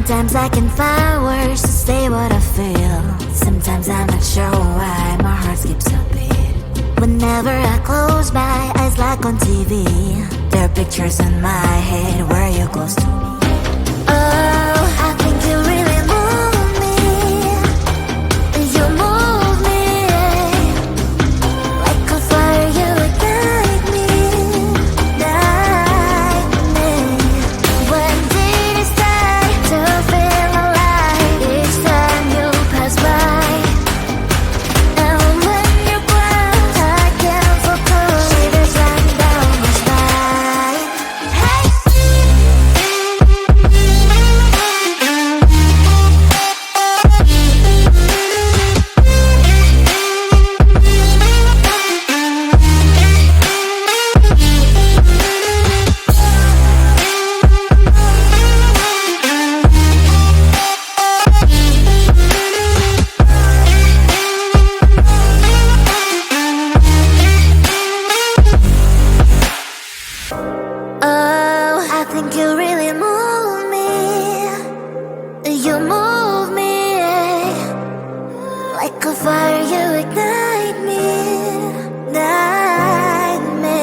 Sometimes I can find words to say what I feel. Sometimes I'm not sure why my heart skips a beat. Whenever I close my eyes like on TV, there are pictures in my head where you're close to me. Oh, I think you really move me. You move me like a fire, you ignite me, ignite me. When did it start to feel alive? Each time you pass by, and when you grow, I can't focus. Shivers run down my spine. Hey. Oh, I think you really move me. You move me like a fire, you ignite me, ignite me.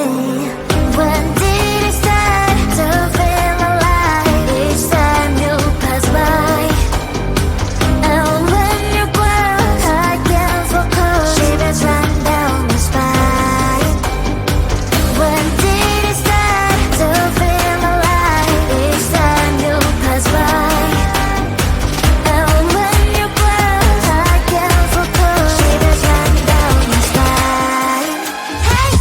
When did it start to feel alive? Each time you pass by, and when you grow, I can't focus. Shivers run down my spine. When did it start to feel alive? Each time you pass by, and when you grow, I can't focus. Shivers run down my spine. Hey.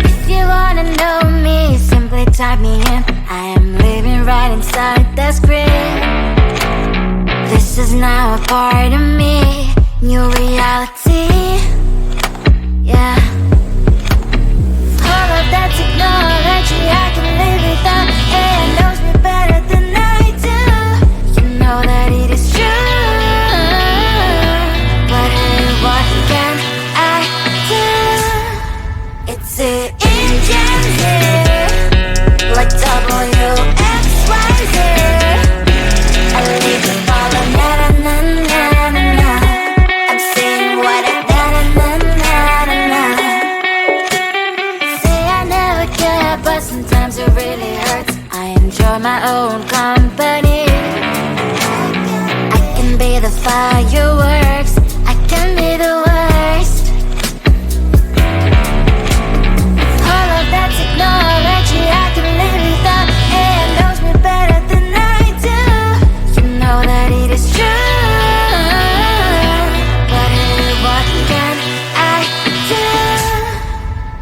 If you wanna know me, simply type me in. I am living right inside the screen. This is now a part of me, new reality. Yeah. All of that technology I can live without. AI knows me better than I do. You know that it is true. But hey, what can I do? It's the engine here, like WXYZ. I leave you falling, na na na na na na. I'm seeing what I na na na na na na. Say I never care, but sometimes it really hurts. I enjoy my own company. I can be the fireworks, I can be the worst. All of that technology I can live without. AI knows me better than I do. You know that it is true. But hey, what can I do?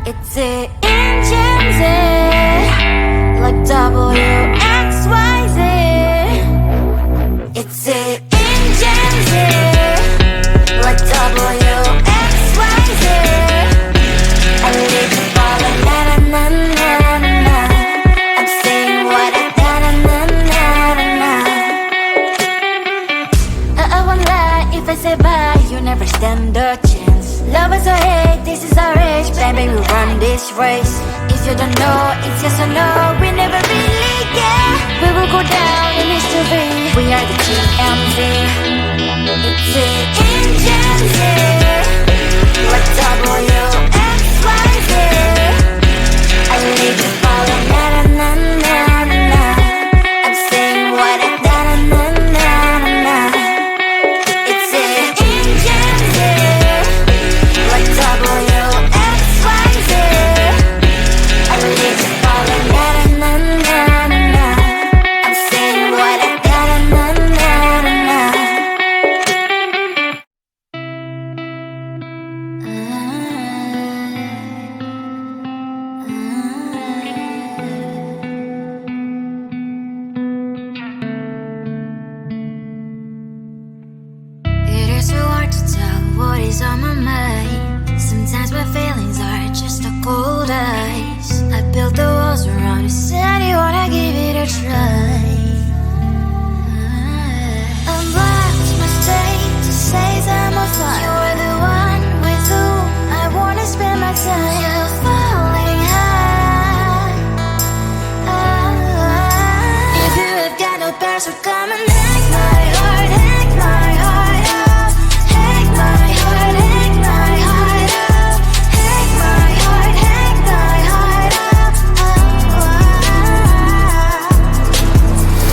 It's the engines like WXYZ. It's the engines like WXYZ. I leave you falling, na na na na na na. I'm saying what I na na na na na na. I won't lie if I say bye, you never stand a chance. Love us or hate, this is our age, baby, we run this race. If you don't know, it's yes or no, we never really care. We will go down in history, we are the TMZ. It's the engines here, like WXYZ. I leave you falling, na na na na na na. I'm saying what I na na na na na na. It's the engines here, like WXYZ. I leave you falling, na na na na na na. I'm saying what I na na na na na na. always on my mind. Sometimes my feelings are just a cold ice. I built the walls around you, said you wanna give it a try. I'm lost, mistake to say I'm a fly. You're the one with whom I wanna spend my time. You're falling high. If you have got no bears, so come and hack my heart, hack my heart out. Hack my heart, hack my heart out. Hack my heart, hack my heart out.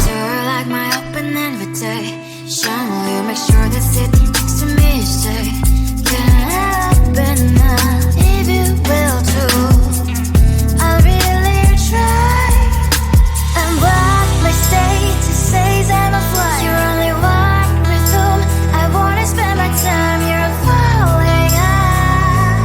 You're like my open invitation. Will you make sure that sitting next to me is safe? Can open up if you will too. I'll really try. And what my status says I'm a fly. You're only one with whom I wanna spend my time. You're falling high.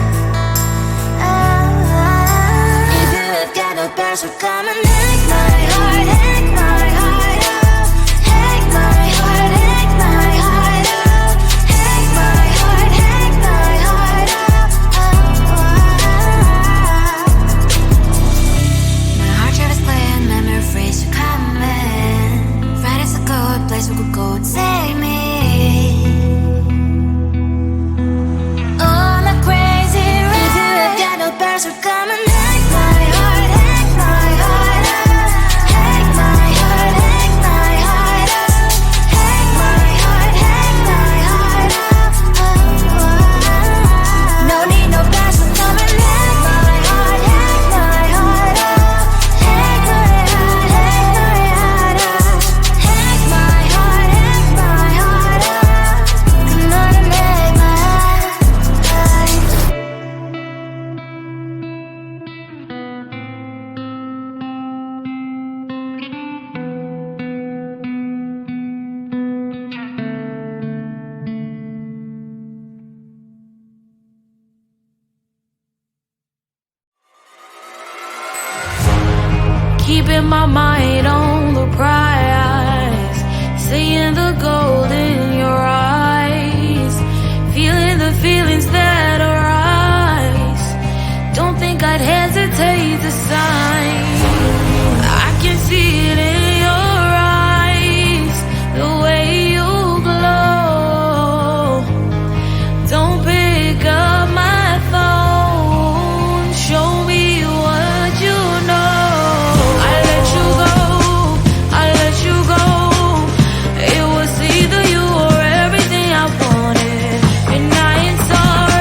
If you have got no bears, so come and hack my heart, hack my heart out. Hack my heart, hack my heart out. Hack my heart, hack my heart out. My heart travels playing memories are coming. Right as a good place we could go and take me. On a crazy ride. If you have got no bears, so come and hack my heart, hack my heart out. Hack my heart, hack my heart out. Hack my heart, hack my heart out. No need no bears, so come and hack my heart, hack my heart out. Hack my heart, hack my heart out. Hack my heart, hack my heart out. Come on and make my heart. Keeping my mind on the prize, seeing the gold in your eyes, feeling the feelings that arise. Don't think I'd hesitate to sign. I can see it in your eyes, the way you glow. Don't pick up my phone, show me what you know. I let you go, I let you go. It was either you or everything I wanted, and I ain't sorry.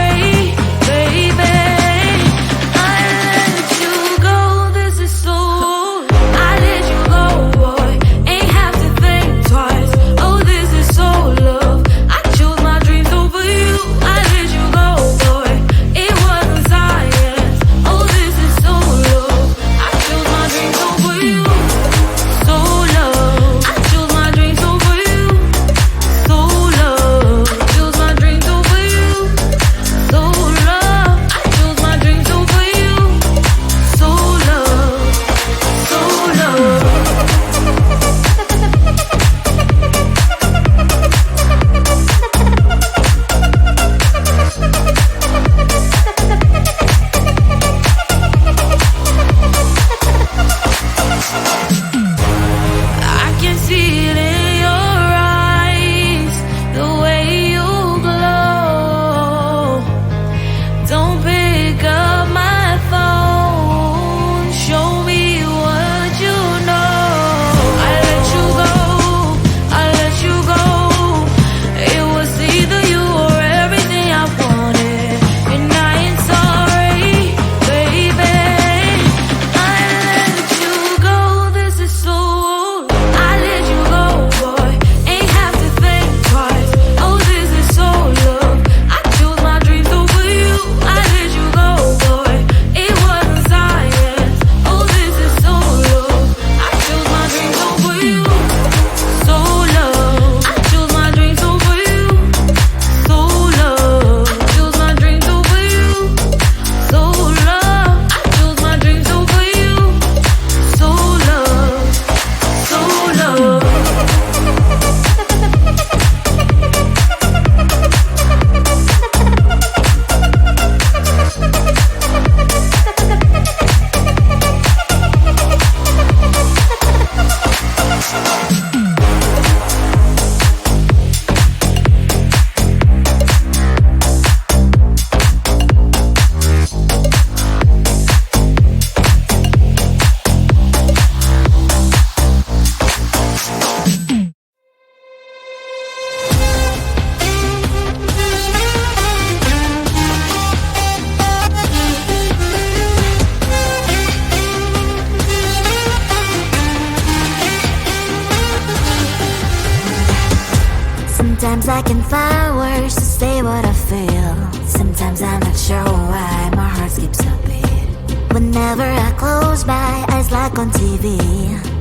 Sometimes I can find words to say what I feel. Sometimes I'm not sure why my heart skips a beat. Whenever I close my eyes like on TV,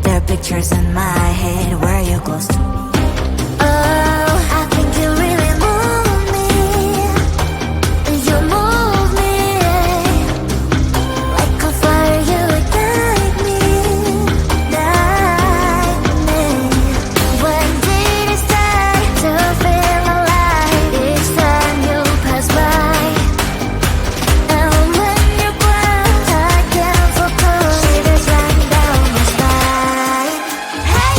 there are pictures in my head where you're close to me. Oh, I think you really move me. You move me like a fire, you ignite me, ignite me. When did it start to feel alive? Each time you pass by, and when you grow, I can't focus. Shivers run down my spine. Hey.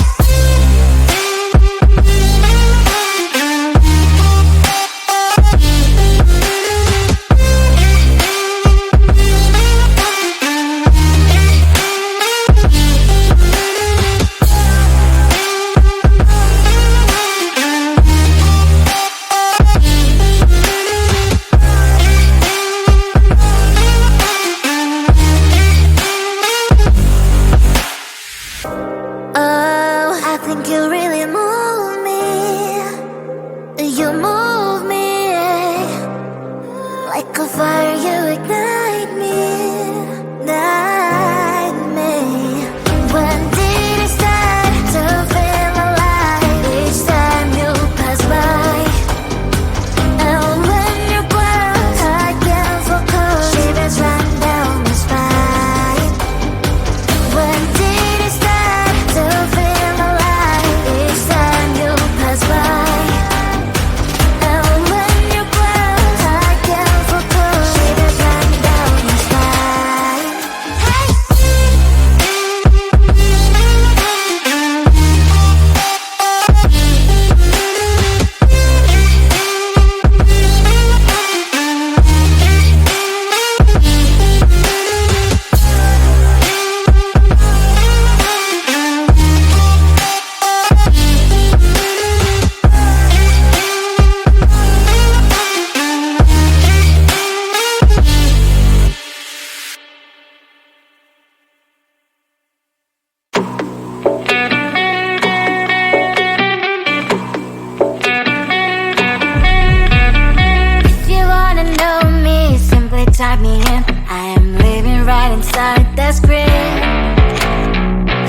Oh, I think you really move me. You move me like a fire, you ignite me, ignite me. When did it start to feel alive? Each time you pass by, and when you close, I can't focus. Shivers run down my spine. When did it start to feel alive? Each time you pass by, and when you close, I can't focus. Shivers run down my spine. Hey. If you wanna know me, simply type me in. I am living right inside the screen.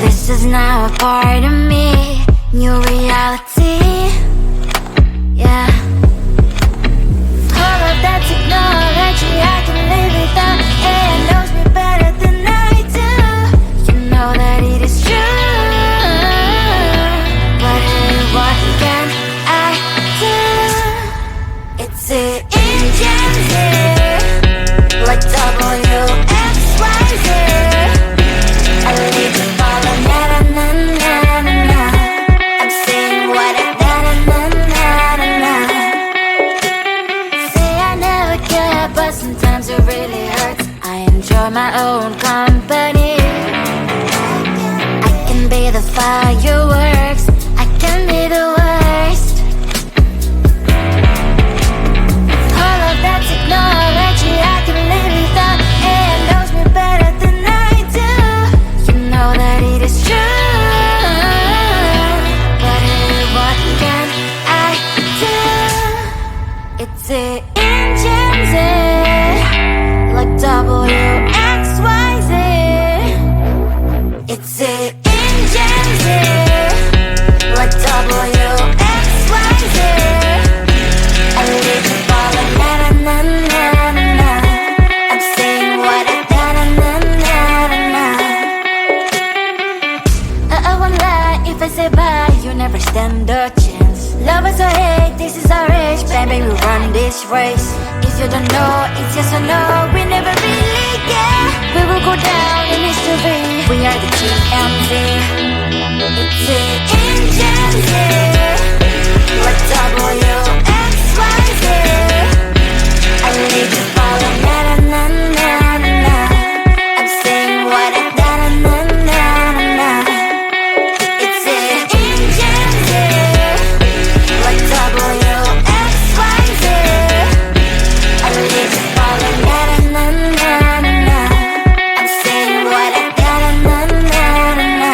This is now a part of me, new reality. Yeah. All of that technology, I can live without. AI knows me better than I do. You know that it is true. But hey, what can I do? It's the engine here, like WXYZ. I leave you falling, na na na na na na. I'm saying what I na na na na na na. Say I never care, but sometimes it really hurts. I enjoy my own company. I can be the fireworks, I can be the worst. All of that technology, I can live without. AI knows me better than I do. You know that it is true. But hey, what can I do? It's the engines, like WXYZ. It's the engines, like WXYZ. I leave you falling, na na na na na na. I'm saying what I na na na na na na. I won't lie if I say bye, you never stand a chance. Love us or hate, this is our age, baby, we run this race. If you don't know, it's yes or no, we never really care. We will go down in history, we are the TMZ. It's the engines, like WXYZ. I leave you falling, na na na na na na. I'm saying what I na na na na na na. It's the engines, like WXYZ. I leave you falling, na na na na na na. I'm saying what I na na na na na na.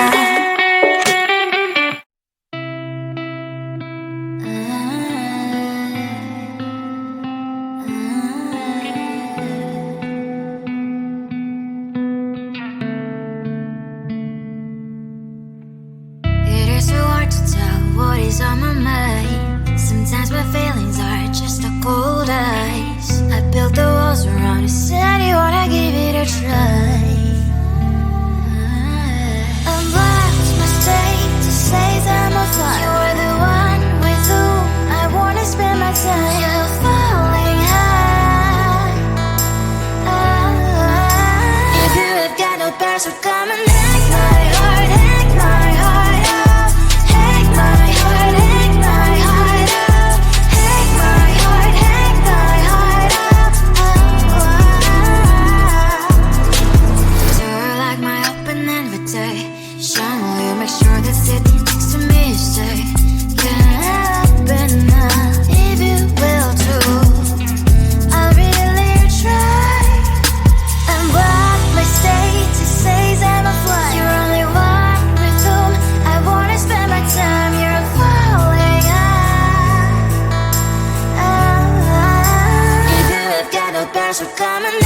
You said you wanna give it a try. Unblocked my state to say I'm a fly. You are the one with whom I wanna spend my time. You're falling high. If you have got no bears, so come and hack my heart, hack my heart out. Hack my heart, hack my heart out. Hack my heart, hack my heart out. You're like my open invitation. Will you make sure that sitting next to me is safe? Can I open up if you will too? I'll really try. Unblock my state to say I'm a fly. You're only one with whom I wanna spend my time. You're falling high. If you have got no bears, so come and